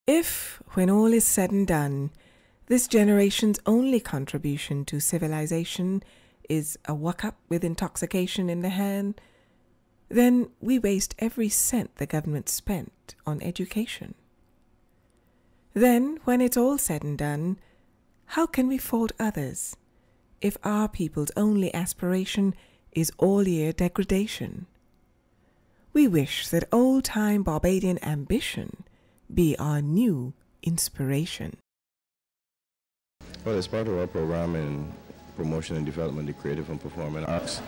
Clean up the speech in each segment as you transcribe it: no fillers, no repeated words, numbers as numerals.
If, when all is said and done, this generation's only contribution to civilization is a walk-up with intoxication in the hand, then we waste every cent the government spent on education. Then, when it's all said and done, how can we fault others if our people's only aspiration is all-year degradation? We wish that old-time Barbadian ambition be our new inspiration. Well, as part of our program in promotion and development of creative and performing arts,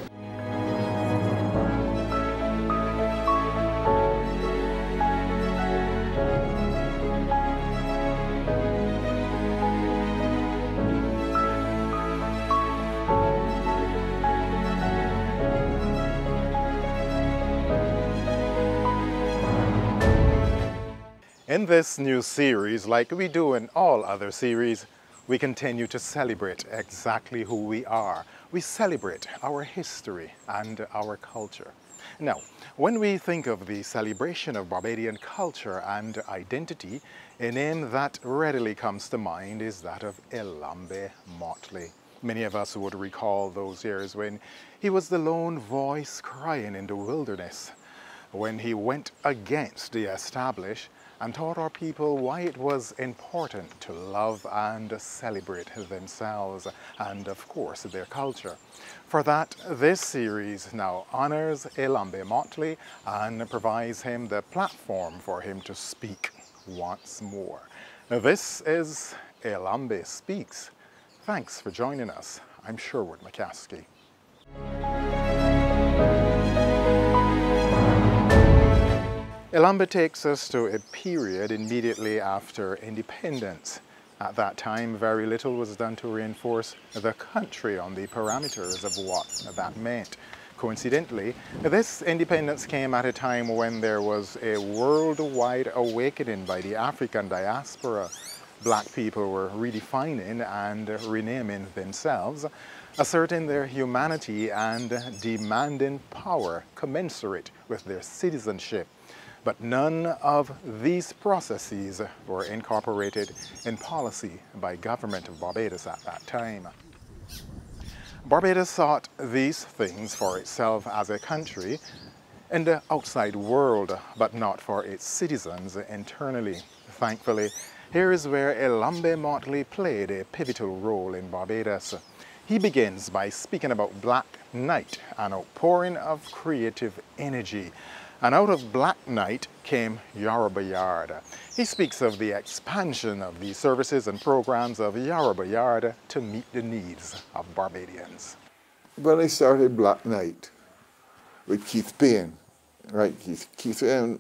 in this new series, like we do in all other series, we continue to celebrate exactly who we are. We celebrate our history and our culture. Now, when we think of the celebration of Barbadian culture and identity, a name that readily comes to mind is that of Elombe Mottley. Many of us would recall those years when he was the lone voice crying in the wilderness, when he went against the established and taught our people why it was important to love and celebrate themselves and, of course, their culture. For that, this series now honors Elombe Mottley and provides him the platform for him to speak once more. Now, this is Elombe Speaks. Thanks for joining us. I'm Sherwood McCaskey. Elombe takes us to a period immediately after independence. At that time, very little was done to reinforce the country on the parameters of what that meant. Coincidentally, this independence came at a time when there was a worldwide awakening by the African diaspora. Black people were redefining and renaming themselves, asserting their humanity and demanding power commensurate with their citizenship. But none of these processes were incorporated in policy by government of Barbados at that time. Barbados sought these things for itself as a country in the outside world, but not for its citizens internally. Thankfully, here is where Elombe Mottley played a pivotal role in Barbados. He begins by speaking about Black Night, an outpouring of creative energy. And out of Black Night came Yoruba Yard. He speaks of the expansion of the services and programs of Yoruba Yard to meet the needs of Barbadians. When I started Black Night with Keith Payne, right? Keith Payne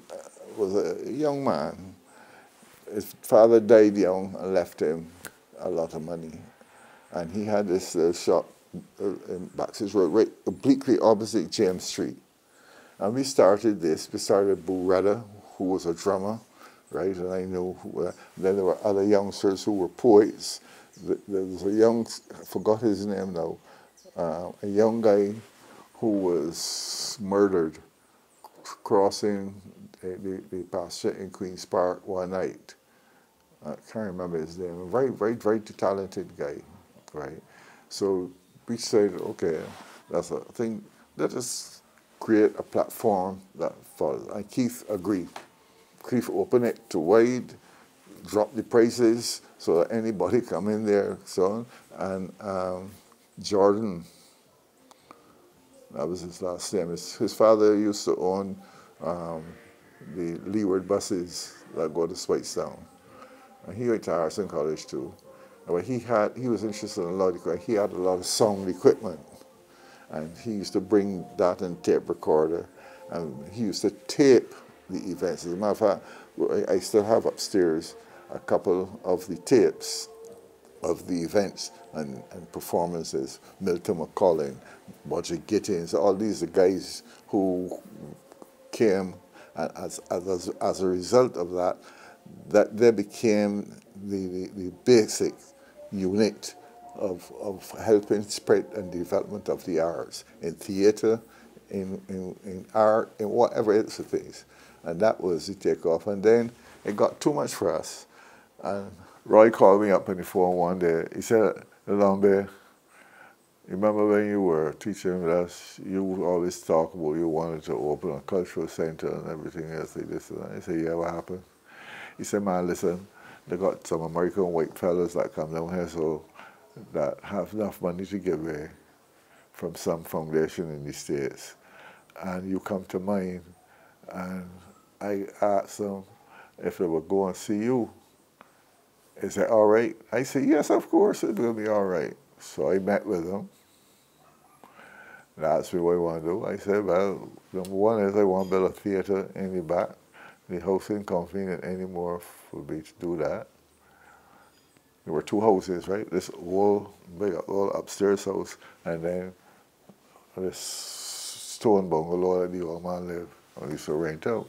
was a young man. His father died young and left him a lot of money. And he had this shop in Baxter's Road, right completely opposite James Street. And we started this. We started Boo Rudder, who was a drummer, right? And I know then there were other youngsters who were poets. There was a young, I forgot his name now, a young guy who was murdered crossing the pasture in Queen's Park one night. I can't remember his name. A very talented guy, right? So we said, okay, that's a thing. Let us create a platform that follows. And Keith agreed. Keith opened it to wide, dropped the prices so that anybody come in there, so on. And Jordan, that was his last name. His father used to own the Leeward buses that go to Switestown. And he went to Harrison College too. But he was interested in a lot of, he had a lot of sound equipment. And he used to bring that and tape recorder, and he used to tape the events. As a matter of fact, I still have upstairs a couple of the tapes of the events and performances. Milton McCollin, Roger Gittins, all these are guys who came, and as a result of that they became the basic unit of helping spread and development of the arts in theatre, in art, in whatever else it is. And that was the takeoff. And then it got too much for us. And Roy called me up on the phone one day. He said, Elombe, remember when you were teaching with us, you would always talk about you wanted to open a cultural center and everything else like this and that. I said, yeah, what happened? He said, man, listen, they got some American white fellas that come down here so that have enough money to give away from some foundation in the States. And you come to mine, and I asked them if they would go and see you. Is that all right? I said, yes, of course, it will be all right. So I met with them. They asked me what I want to do. I said, well, number one is I want to build a theater in the back. The house ain't convenient anymore for me to do that. There were two houses, right? This old, big, old upstairs house, and then this stone bungalow that the old man lived. I used to rent out.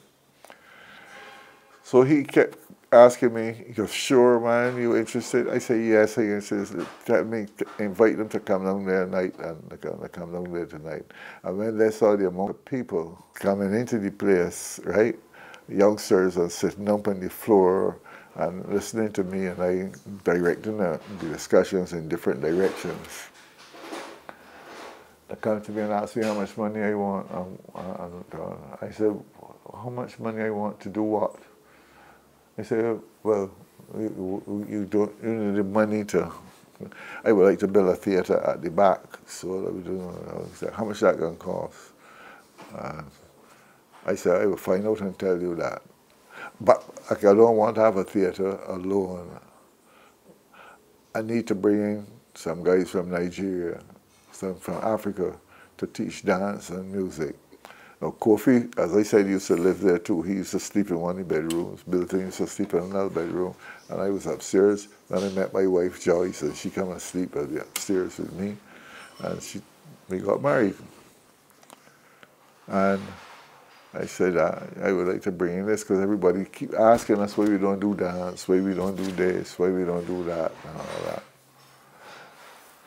So he kept asking me, he goes, sure, man, you interested? I said, yes, I'm interested. Tell me, invite them to come down there tonight, and they're going to come down there tonight. And when they saw the amount of people coming into the place, right, youngsters are sitting up on the floor and listening to me, and I directing the discussions in different directions. They come to me and ask me how much money I want. I said, how much money I want to do what? I said, well, you need the money to, I would like to build a theater at the back. So that we do, I said, how much that going to cost? I said, I will find out and tell you that. But I don't want to have a theater alone. I need to bring in some guys from Nigeria, some from Africa, to teach dance and music. Now, Kofi, as I said, used to live there too. He used to sleep in one of the bedrooms. Milton used to sleep in another bedroom. And I was upstairs. Then I met my wife, Joyce, and she came and sleep upstairs with me. And we got married. And I said, I would like to bring in this because everybody keep asking us why we don't do dance, why we don't do this, why we don't do that, and all that.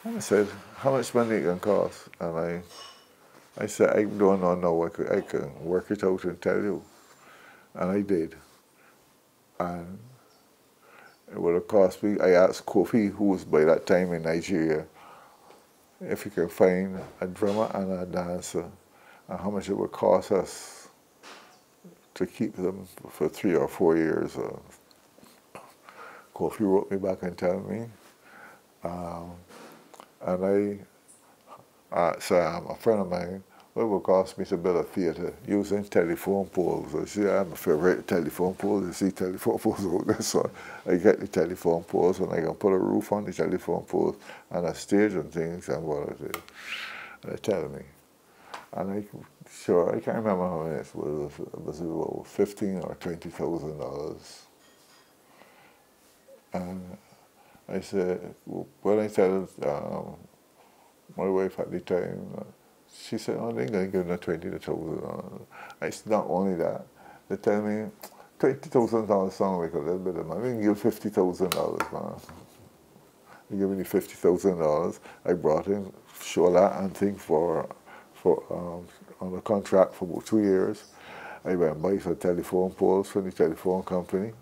And I said, how much money it can cost? And I said, I don't know now, I can work it out and tell you. And I did. And it would have cost me, I asked Kofi, who was by that time in Nigeria, if he can find a drummer and a dancer, and how much it would cost us to keep them for 3 or 4 years. Kofi wrote me back and told me. And I asked a friend of mine, what would it cost me to build a theater using telephone poles? I said, I'm a favorite telephone poles. You see telephone poles out there, so I get the telephone poles and I can put a roof on the telephone poles and a stage and things and what it is. And they tell me. And I can't remember how much it was. It was about $15,000 or $20,000. And I said, when I tell my wife at the time, she said, oh, they ain't going to give them $20,000. I said, not only that, they tell me $20,000 sounds like a little bit of money. We can give $50,000, man. They give me $50,000. I brought in Shola and thing on a contract for about 2 years. I went and buy some telephone poles from the telephone company,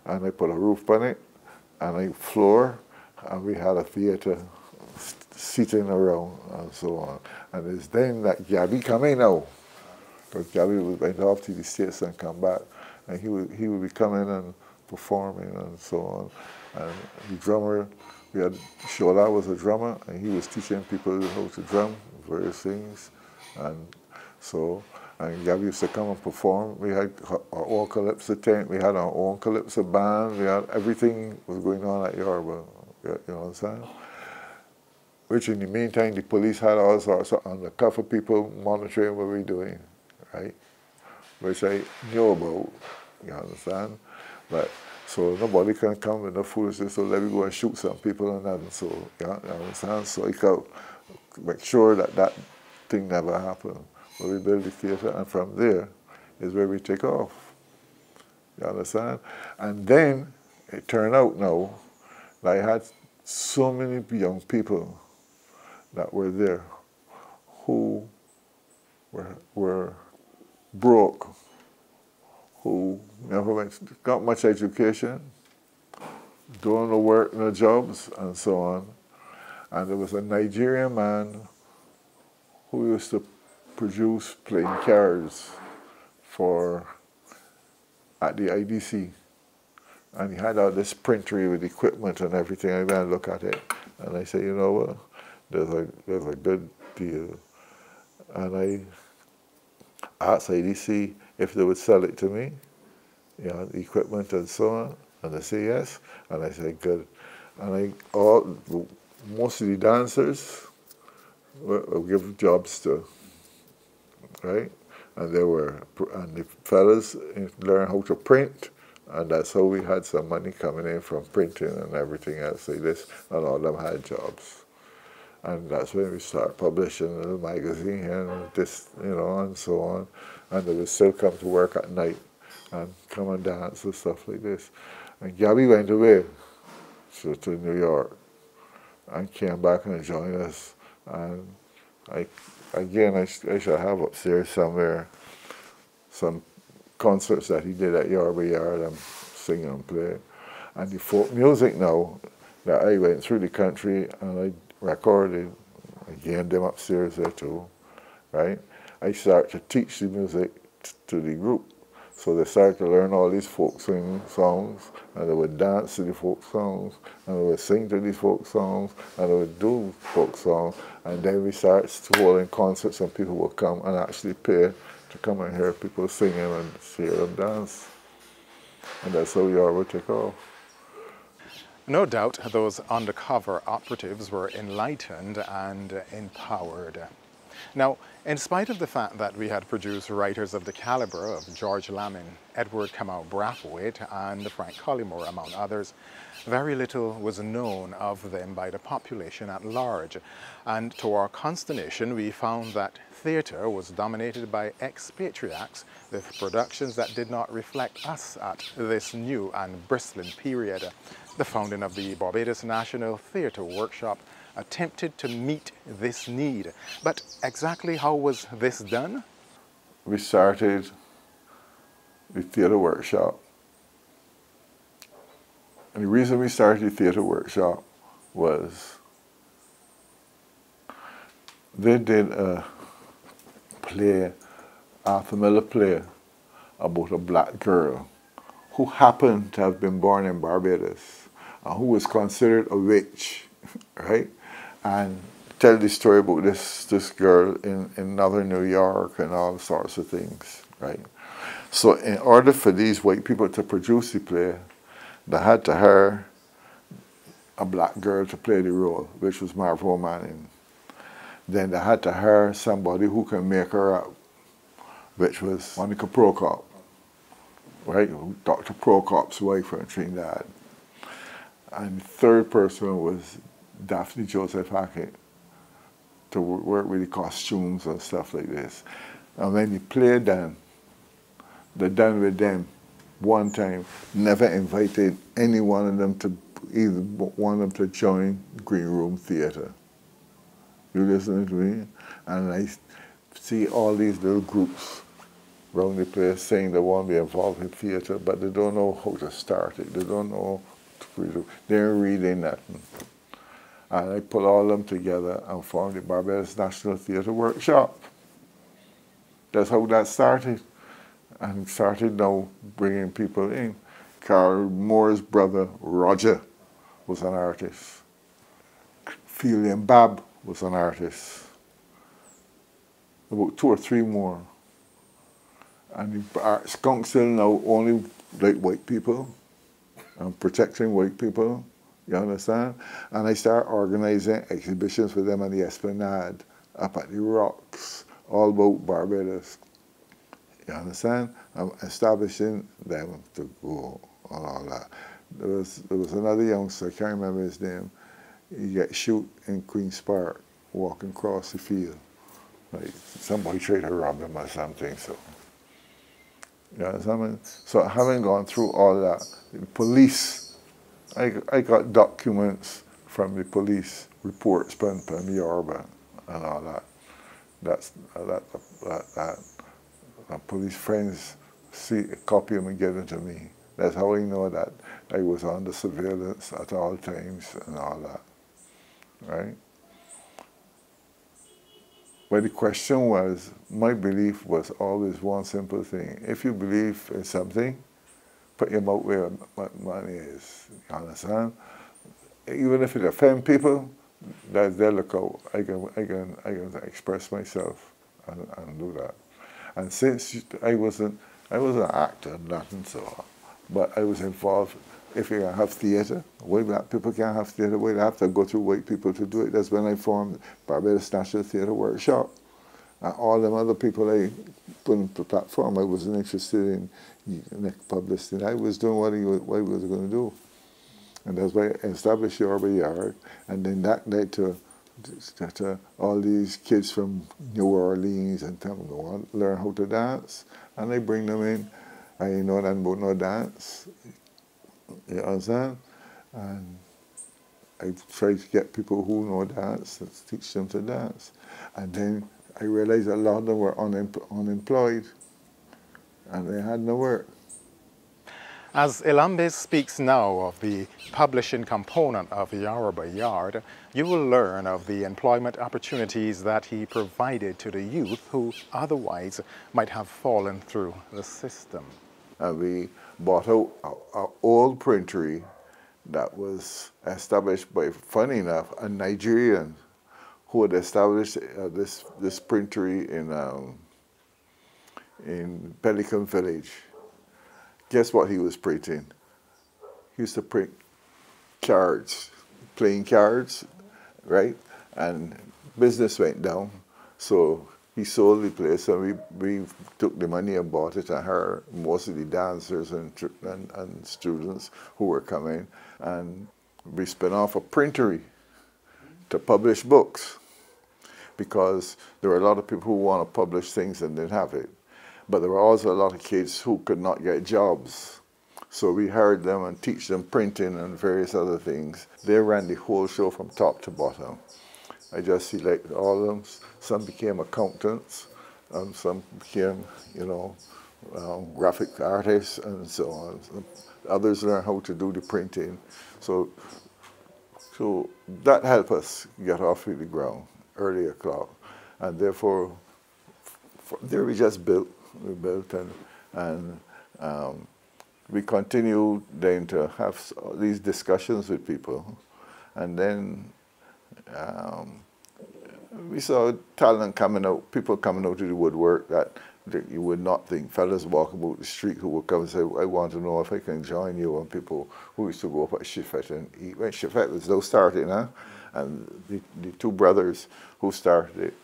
and I put a roof on it, and a floor, and we had a theater seating around and so on. And it's then that Gabby come in now, because Gabby went off to the States and come back, and he would be coming and performing and so on. And the drummer, we had Shola was a drummer, and he was teaching people how to drum, various things. And Gabby used to come and perform. We had our own calypso tent, we had our own calypso band, we had everything was going on at Yoruba, you know what I'm saying? Which in the meantime, the police had all sorts of undercover people monitoring what we were doing, right? Which I knew about, you understand? But so nobody can come with no foolishness, so let me go and shoot some people and that, and so, you understand? So I could make sure that that thing never happened. But we build the theater, and from there is where we take off. You understand? And then it turned out now that I had so many young people that were there who were broke, who never got much education, doing no work, no jobs, and so on. And there was a Nigerian man who used to produce playing cards at the IDC. And he had all this printery with equipment and everything. I went and look at it, and I said, you know what, there's a good deal. And I asked IDC if they would sell it to me, you know, the equipment and so on. And they said yes. And I said, good. And most of the dancers were given jobs to, right? And the fellas learned how to print, and that's how we had some money coming in from printing and everything else like this, and all of them had jobs. And that's when we started publishing a little magazine and this, you know, and so on. And they would still come to work at night and come and dance and stuff like this. And Gabby went away to New York and came back and joined us. And I shall have upstairs somewhere some concerts that he did at Yorba Yard and sing and play. And the folk music now, that I went through the country and I recorded, I gained them upstairs there too, right? I started to teach the music to the group. So they started to learn all these folk singing songs, and they would dance to the folk songs, and they would sing to these folk songs, and they would do folk songs. And then we started holding concerts, and people would come and actually pay to come and hear people singing and hear them dance. And that's how Yorba took off. No doubt those undercover operatives were enlightened and empowered. Now, in spite of the fact that we had produced writers of the caliber of George Lamin, Edward Kamau Brathwaite, and Frank Collymore, among others, very little was known of them by the population at large. And to our consternation, we found that theatre was dominated by expatriates with productions that did not reflect us at this new and bristling period. The founding of the Barbados National Theatre Workshop attempted to meet this need. But exactly how was this done? We started the theatre workshop. And the reason we started the theatre workshop was they did a play, a familiar play about a black girl who happened to have been born in Barbados and who was considered a witch, right? And tell the story about this girl in northern New York and all sorts of things, right? So in order for these white people to produce the play, they had to hire a black girl to play the role, which was Marvo Manning. Then they had to hire somebody who can make her up, which was Monica Prokop, right? Dr. Prokop's wife from Trinidad. And the third person was Daphne Joseph Hackett to work with the costumes and stuff like this. And when the play done, they done with them one time, never invited any one of them to, either one of them to join Green Room Theatre. You listening to me? And I see all these little groups around the place saying they want to be involved in theatre, but they don't know how to start it. They don't know they're reading nothing. And I put all of them together and formed the Barbados National Theatre Workshop. That's how that started. And started now bringing people in. Carl Moore's brother, Roger, was an artist. Philian Bab was an artist. About 2 or 3 more. And the Arts Council now only like white people and protecting white people, you understand? And I started organizing exhibitions for them on the Esplanade, up at the Rocks, all about Barbados. You understand? I'm establishing them to go and all that. There was another youngster, I can't remember his name, he got shot in Queen's Park, walking across the field. Like somebody tried to rob him or something, so. You understand? So having gone through all that, the police, I got documents from the police reports from Yorba and all that. Police friends see, copy them and give them to me. That's how I know that I was under surveillance at all times and all that, right? But the question was, my belief was always one simple thing. If you believe in something, put your mouth where money is. You understand? Even if it offends people, they look out. I can express myself and do that. And since I wasn't an actor, nothing so, but I was involved. If you can have theatre, why black people can't have theatre? Why they have to go through white people to do it? That's when I formed Barbados National Theatre Workshop. And all them other people I put on the platform, I wasn't interested in publicity. I was doing what he was going to do. And that's why I established Yoruba Yard. And then that led to all these kids from New Orleans and tell them to learn how to dance. And I bring them in. I ain't know nothing about no dance. You understand? And I try to get people who know dance and teach them to dance. And then I realized a lot of them were unemployed and they had no work. As Elombe speaks now of the publishing component of Yoruba Yard, you will learn of the employment opportunities that he provided to the youth who otherwise might have fallen through the system. And we bought out an old printery that was established by, funny enough, a Nigerian who had established this printery in Pelican Village. Guess what he was printing? He used to print cards, playing cards, right? And business went down, so he sold the place, and we took the money and bought it and hired most of the dancers and students who were coming, and we spun off a printery to publish books, because there were a lot of people who want to publish things and didn't have it. But there were also a lot of kids who could not get jobs. So we hired them and teach them printing and various other things. They ran the whole show from top to bottom. I just selected all of them. Some became accountants, some became, graphic artists and so on. Others learned how to do the printing. So that helped us get off the ground early o'clock. And therefore, there we just built. We built and we continued then to have these discussions with people, and then we saw talent coming out, people coming out to the woodwork that you would not think, fellas walking about the street who would come and say, I want to know if I can join you, and people who used to go up at Shifet and eat. When Shifet was those starting, and the two brothers who started it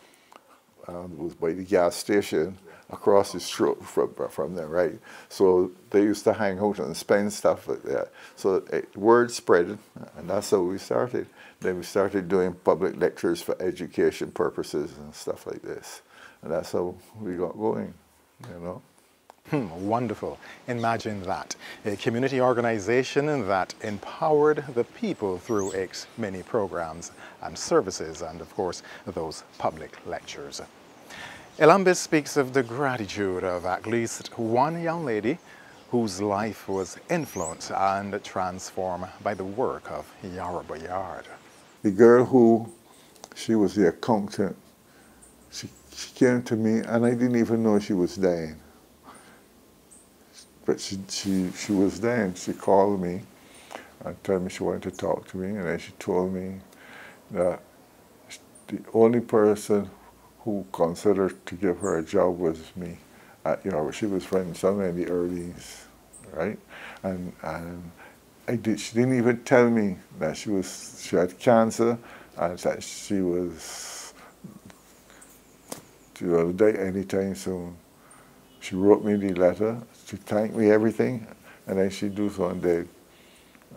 was by the gas station across the street from there, right? So they used to hang out and spend stuff like that. So word spread, and that's how we started. Then we started doing public lectures for education purposes and stuff like this. And that's how we got going, Wonderful. Imagine that. A community organization that empowered the people through its many programs and services, and of course, those public lectures. Elombe speaks of the gratitude of at least one young lady whose life was influenced and transformed by the work of Yoruba Yard. The girl she was the accountant, she came to me and I didn't even know she was dying. But she was dying. She called me and told me she wanted to talk to me, and then she told me that the only person who considered to give her a job was me. She was from somewhere in the earlys, right? And she didn't even tell me that she had cancer and that she was to die anytime soon. She wrote me the letter, she thanked me everything, and then she do so and dead.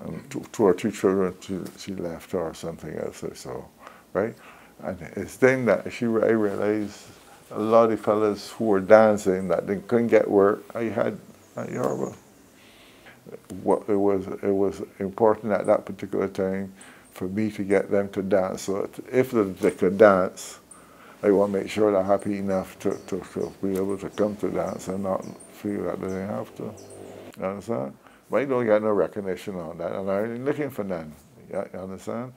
And two or three children she left or something else or so, right? And it's then that I realized a lot of fellas who were dancing that they couldn't get work, I had at Yoruba. It was important at that particular time for me to get them to dance. So if they could dance, I want to make sure they're happy enough to be able to come to dance and not feel that they didn't have to. You understand? But you don't get no recognition on that, and I'm looking for none. You understand?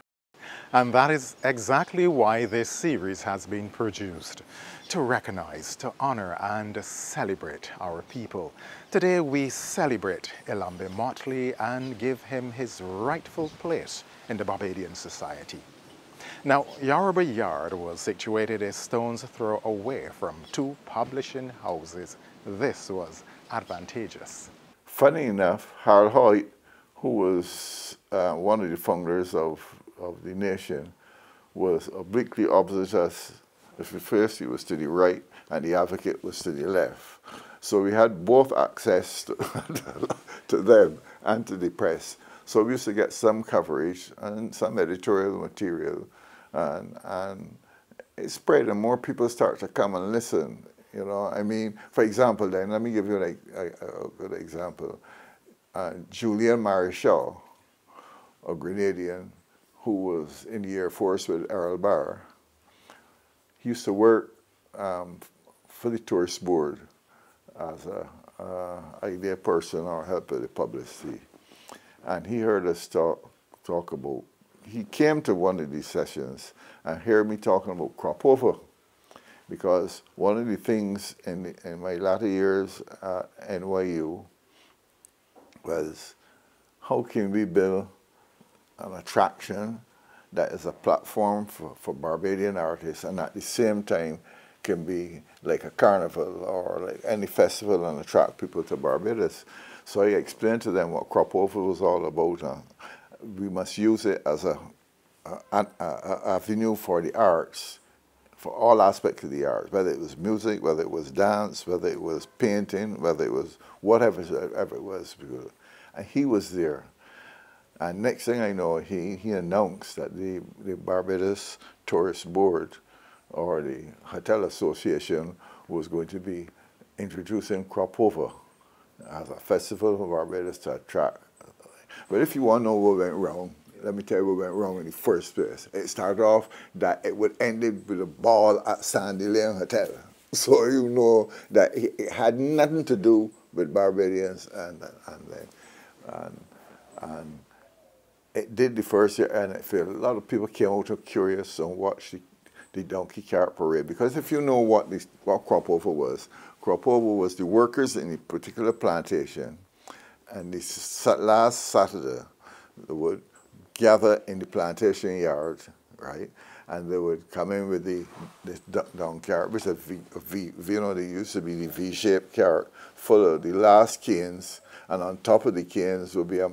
And that is exactly why this series has been produced, to recognize, to honor, and celebrate our people. Today we celebrate Elombe Mottley and give him his rightful place in the Barbadian society. Now, Yoruba Yard was situated a stone's throw away from two publishing houses. This was advantageous. Funny enough, Harold Hoyt, who was one of the founders of the nation, was obliquely opposite us. At first he was to the right and the Advocate was to the left. So we had both access to them and to the press. So we used to get some coverage and some editorial material, and it spread and more people start to come and listen. You know, I mean, for example, then, let me give you a good example. Julian Marischal, a Grenadian who was in the Air Force with Errol Barr, he used to work for the tourist board as a idea person or help with the publicity. And he heard us talk about, he came to one of these sessions and heard me talking about crop over. Because one of the things in my latter years at NYU was, how can we build an attraction that is a platform for Barbadian artists and at the same time can be like a carnival or like any festival and attract people to Barbados. So I explained to them what crop over was all about. We must use it as an avenue for the arts, for all aspects of the arts, whether it was music, whether it was dance, whether it was painting, whether it was whatever it was. And he was there. And next thing I know, he announced that the Barbados Tourist Board or the Hotel Association was going to be introducing crop over as a festival for Barbados to attract. But if you want to know what went wrong, let me tell you what went wrong in the first place. It started off that it would end with a ball at Sandy Lane Hotel. So you know that it had nothing to do with Barbadians, and it did the first year, and I feel a lot of people came out curious and watched the donkey cart parade. Because if you know what crop over was the workers in a particular plantation, and the last Saturday they would gather in the plantation yard, right? And they would come in with the donkey cart, which is a V, you know, they used to be the V-shaped cart, full of the last canes, and on top of the canes would be a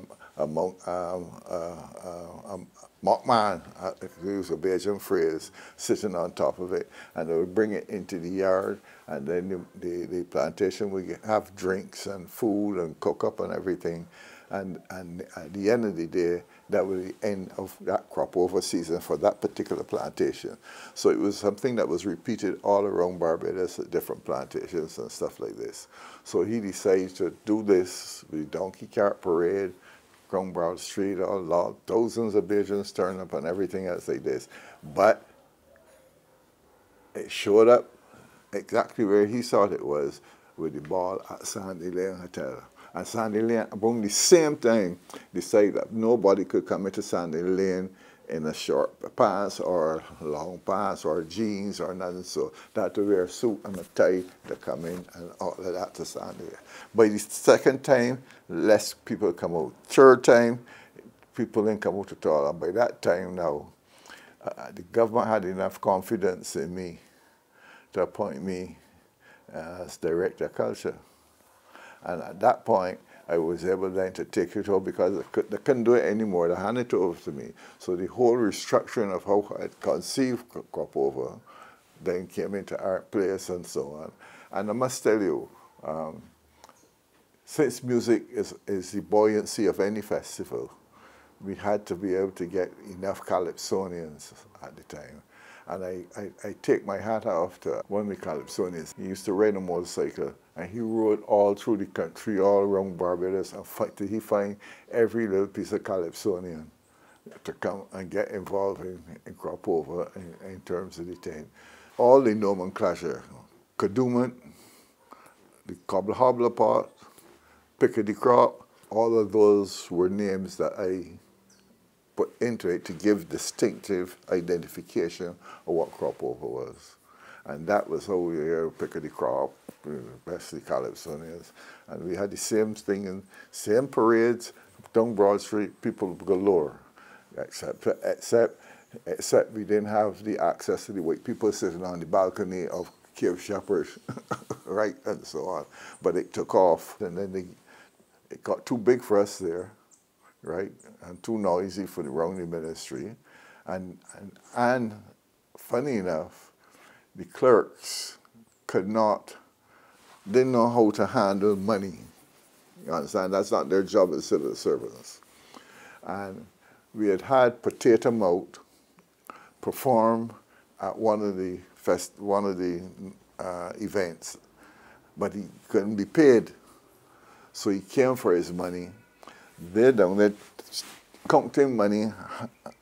mockman, to use a Belgian phrase, sitting on top of it, and they would bring it into the yard, and then the plantation would have drinks and food and cook up and everything, and at the end of the day, that was the end of that crop over season for that particular plantation. So it was something that was repeated all around Barbados at different plantations and stuff like this. So he decided to do this with the donkey cart parade, Crown Broad Street, thousands of Belgians turned up and everything else like this. But it showed up exactly where he thought it was, with the ball at Sandy Lane Hotel. And Sandy Lane, about the same time, decided that nobody could come into Sandy Lane in a short pants or long pants or jeans or nothing. So they had to wear a suit and a tie to come in and all of that to Sandy Lane. By the second time, less people come out. Third time, people didn't come out at all. And by that time now, the government had enough confidence in me to appoint me as Director of Culture. And at that point, I was able then to take it over because they couldn't do it anymore. They handed it over to me. So the whole restructuring of how I conceived crop over then came into our place and so on. And I must tell you, since music is the buoyancy of any festival, we had to be able to get enough calypsonians at the time. And I take my hat off to one of the calypsonians. He used to ride a motorcycle, and he rode all through the country, all around Barbados, and till he find every little piece of calypsonian to come and get involved in crop over in terms of the thing. All the nomenclature, Kadooment, the cobble hobbler pot, pickety crop, all of those were names that I put into it to give distinctive identification of what crop over was. And that was how we hear pickety crop, especially Calypsonians. And we had the same thing, in same parades down Broad Street, people galore, except we didn't have the access to the white people sitting on the balcony of Cave Shepherd, right, and so on. But it took off, and then it got too big for us there, right, and too noisy for the Rounding ministry. And funny enough, the clerks didn't know how to handle money. You understand? That's not their job as civil servants. And we had Potato Mouth perform at one of the events, but he couldn't be paid. So he came for his money. They down there counting money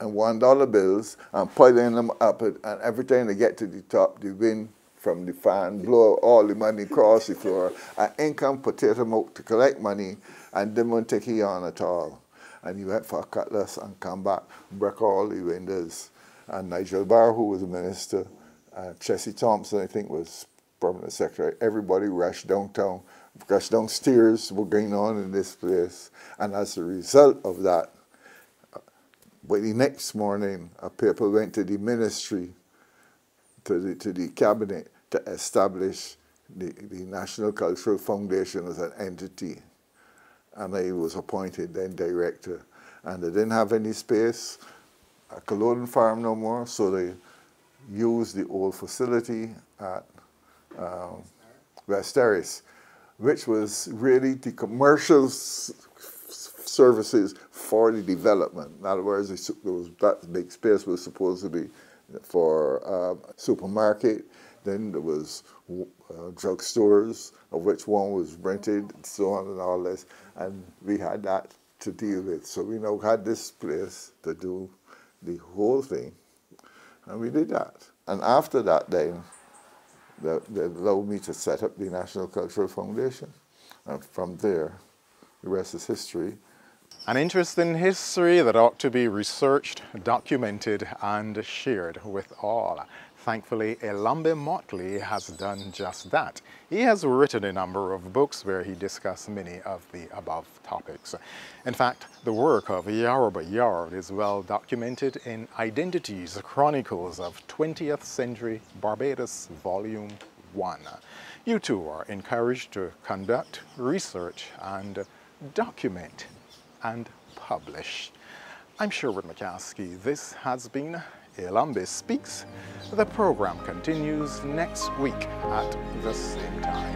and $1 bills and piling them up, and every time they get to the top, the wind from the fan blow all the money across the floor. And in come Potato Mouth to collect money, and didn't want to take it on at all. And he went for a cutlass and come back, break all the windows. And Nigel Barr, who was a minister, Chessie Thompson, I think, was permanent secretary. Everybody rushed downtown, rushed downstairs, were going on in this place. And as a result of that, by the next morning, a paper went to the ministry, to the cabinet, to establish the National Cultural Foundation as an entity. And I was appointed then director. And they didn't have any space at Culloden Farm no more, so they used the old facility at West Terrace, which was really the commercial services for the development. In other words, that big space was supposed to be for a supermarket. Then there was drugstores, of which one was rented, and so on and all this. And we had that to deal with. So we now had this place to do the whole thing. And we did that. And after that, then, they allowed me to set up the National Cultural Foundation. And from there, the rest is history. An interesting history that ought to be researched, documented, and shared with all. Thankfully, Elombe Mottley has done just that. He has written a number of books where he discussed many of the above topics. In fact, the work of Yoruba Yard is well documented in Identities, Chronicles of 20th Century Barbados, Volume 1. You too are encouraged to conduct research and document and publish. I'm Sherwood McCaskey. This has been Elombe Speaks. The program continues next week at the same time.